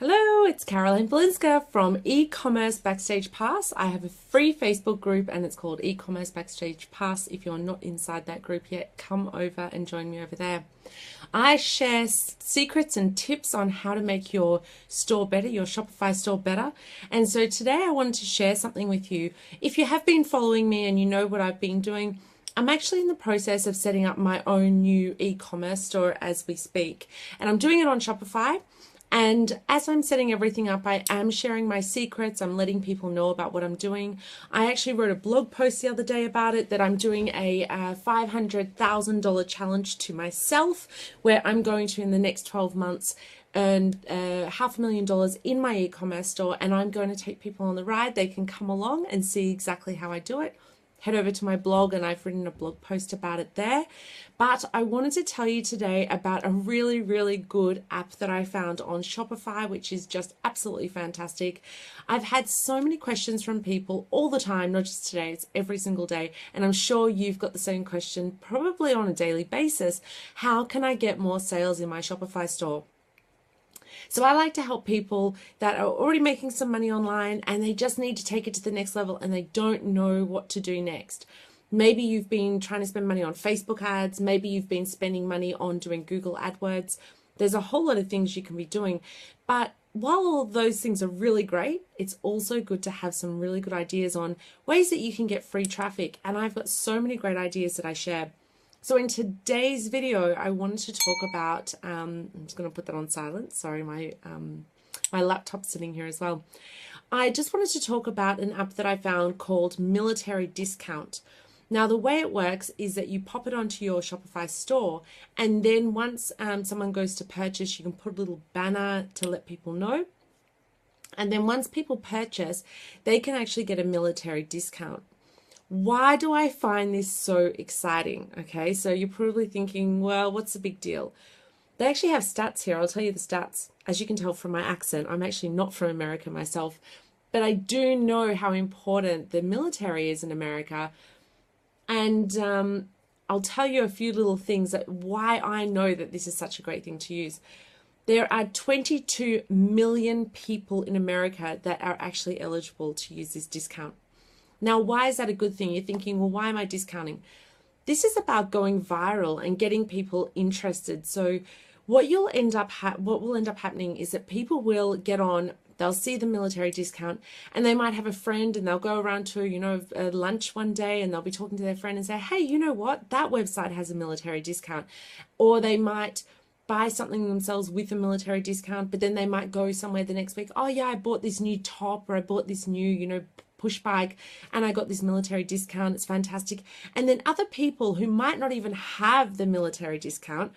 Hello, it's Caroline Belinska from E-commerce Backstage Pass. I have a free Facebook group and it's called E-commerce Backstage Pass. If you're not inside that group yet, come over and join me over there. I share secrets and tips on how to make your store better, your Shopify store better. And so today I wanted to share something with you. If you have been following me and you know what I've been doing, I'm actually in the process of setting up my own new e-commerce store as we speak. And I'm doing it on Shopify. And as I'm setting everything up, I am sharing my secrets. I'm letting people know about what I'm doing. I actually wrote a blog post the other day about it, that I'm doing a $500,000 challenge to myself, where I'm going to, in the next 12 months, earn $500,000 in my e-commerce store. And I'm going to take people on the ride. They can come along and see exactly how I do it. Head over to my blog and I've written a blog post about it there. But I wanted to tell you today about a really, really good app that I found on Shopify, which is just absolutely fantastic. I've had so many questions from people all the time, not just today, it's every single day. And I'm sure you've got the same question, probably on a daily basis. How can I get more sales in my Shopify store? So I like to help people that are already making some money online and they just need to take it to the next level and they don't know what to do next. Maybe you've been trying to spend money on Facebook ads. Maybe you've been spending money on doing Google AdWords. There's a whole lot of things you can be doing. But while all those things are really great, it's also good to have some really good ideas on ways that you can get free traffic. And I've got so many great ideas that I share. So in today's video, I wanted to talk about, I'm just going to put that on silent. Sorry, my laptop's sitting here as well. I just wanted to talk about an app that I found called Military Discount. Now, the way it works is that you pop it onto your Shopify store, and then once someone goes to purchase, you can put a little banner to let people know. And then once people purchase, they can actually get a military discount. Why do I find this so exciting? Okay, so you're probably thinking, well, what's the big deal? They actually have stats here. I'll tell you the stats. As you can tell from my accent, I'm actually not from America myself, but I do know how important the military is in America. And I'll tell you a few little things that why I know that this is such a great thing to use. There are 22 million people in America that are actually eligible to use this discount. Now, why is that a good thing? You're thinking, well, why am I discounting? This is about going viral and getting people interested. So what will end up happening is that people will get on, they'll see the military discount, and they might have a friend and they'll go around to, a lunch one day and they'll be talking to their friend and say, hey, you know what? That website has a military discount. Or they might buy something themselves with a military discount, but then they might go somewhere the next week. Oh yeah, I bought this new top, or I bought this new, push bike, and I got this military discount. It's fantastic. And then other people who might not even have the military discount,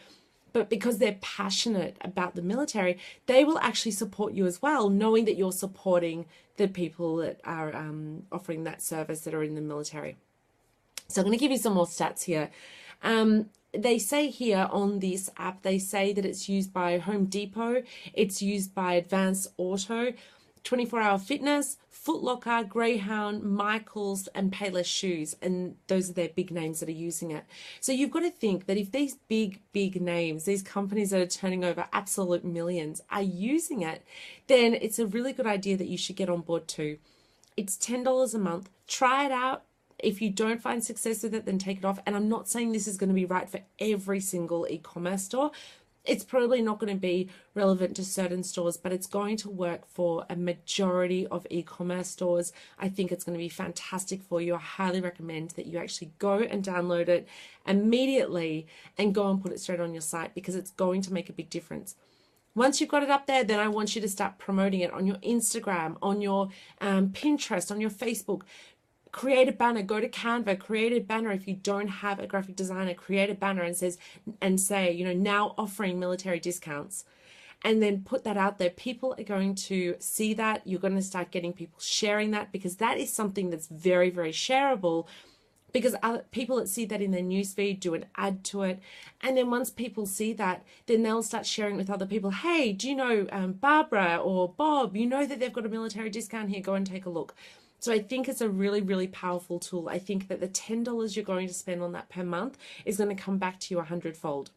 but because they're passionate about the military, they will actually support you as well, knowing that you're supporting the people that are offering that service that are in the military. So I'm going to give you some more stats here. They say here on this app, they say that it's used by Home Depot, it's used by Advance Auto, 24 Hour Fitness, Foot Locker, Greyhound, Michaels, and Payless Shoes. And those are their big names that are using it. So you've got to think that if these big names, these companies that are turning over absolute millions are using it, then it's a really good idea that you should get on board too. It's $10 a month. Try it out. If you don't find success with it, then take it off. And I'm not saying this is going to be right for every single e-commerce store. It's probably not going to be relevant to certain stores, but it's going to work for a majority of e-commerce stores. I think it's going to be fantastic for you. I highly recommend that you actually go and download it immediately and go and put it straight on your site, because it's going to make a big difference. Once you've got it up there, then I want you to start promoting it on your Instagram, on your Pinterest, on your Facebook. Create a banner, go to Canva, create a banner. If you don't have a graphic designer, create a banner and say, now offering military discounts, and then put that out there. People are going to see that. You're going to start getting people sharing that, because that is something that's very, very shareable, because other people that see that in their newsfeed do an ad to it. And then once people see that, then they'll start sharing with other people. Hey, do you know Barbara or Bob? You know that they've got a military discount here. Go and take a look. So I think it's a really, really powerful tool. I think that the $10 you're going to spend on that per month is going to come back to you 100-fold.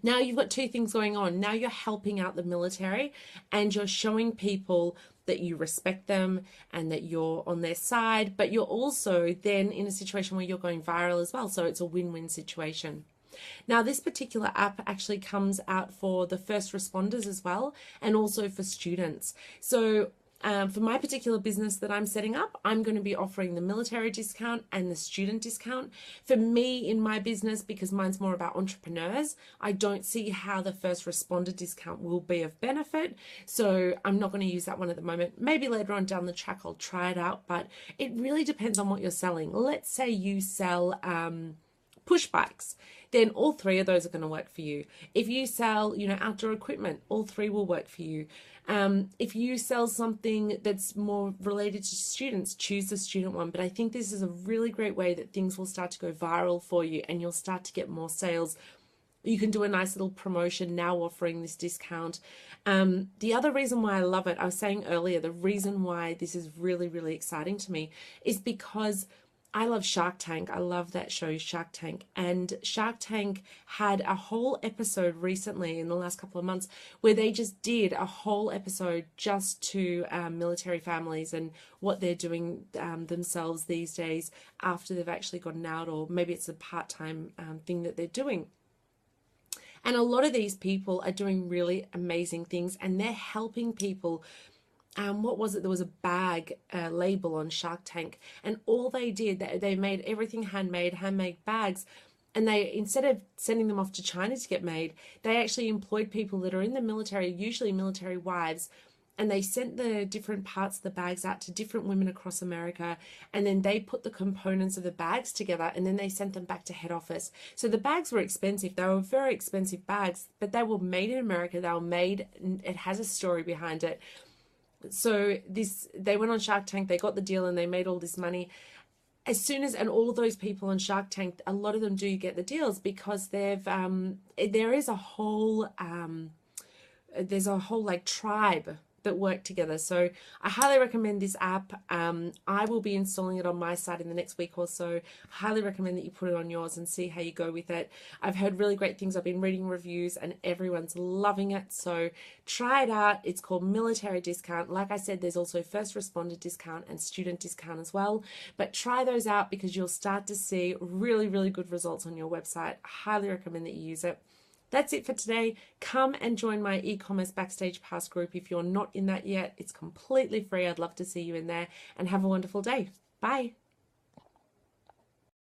Now you've got two things going on. Now you're helping out the military and you're showing people that you respect them and that you're on their side, but you're also then in a situation where you're going viral as well. So it's a win-win situation. Now, this particular app actually comes out for the first responders as well, and also for students. So for my particular business that I'm setting up, I'm going to be offering the military discount and the student discount. For me, in my business, because mine's more about entrepreneurs, I don't see how the first responder discount will be of benefit. So I'm not going to use that one at the moment. Maybe later on down the track, I'll try it out, but it really depends on what you're selling. Let's say you sell push bikes, then all three of those are going to work for you. If you sell, outdoor equipment, all three will work for you. If you sell something that's more related to students, choose the student one. But I think this is a really great way that things will start to go viral for you and you'll start to get more sales. You can do a nice little promotion now offering this discount. The other reason why I love it, I was saying earlier, the reason why this is really, really exciting to me is because I love Shark Tank. I love that show, Shark Tank. And Shark Tank had a whole episode recently in the last couple of months where they just did a whole episode just to military families and what they're doing themselves these days after they've actually gotten out, or maybe it's a part-time thing that they're doing. And a lot of these people are doing really amazing things and they're helping people. What was it? There was a bag label on Shark Tank, and all they did, they made everything handmade bags, and they, instead of sending them off to China to get made, they actually employed people that are in the military, usually military wives, and they sent the different parts of the bags out to different women across America, and then they put the components of the bags together, and then they sent them back to head office. So the bags were expensive. They were very expensive bags, but they were made in America. They were made, it has a story behind it. So they went on Shark Tank, they got the deal and they made all this money. As soon as, and all of those people on Shark Tank, a lot of them do get the deals because there is a whole, there's a whole like tribe that work together. So I highly recommend this app. I will be installing it on my site in the next week or so. I highly recommend that you put it on yours and see how you go with it. I've heard really great things. I've been reading reviews and everyone's loving it. So try it out. It's called Military Discount. Like I said, there's also first responder discount and student discount as well. But try those out because you'll start to see really, really good results on your website. I highly recommend that you use it. That's it for today. Come and join my e-commerce Backstage Pass group if you're not in that yet. It's completely free. I'd love to see you in there, and have a wonderful day. Bye.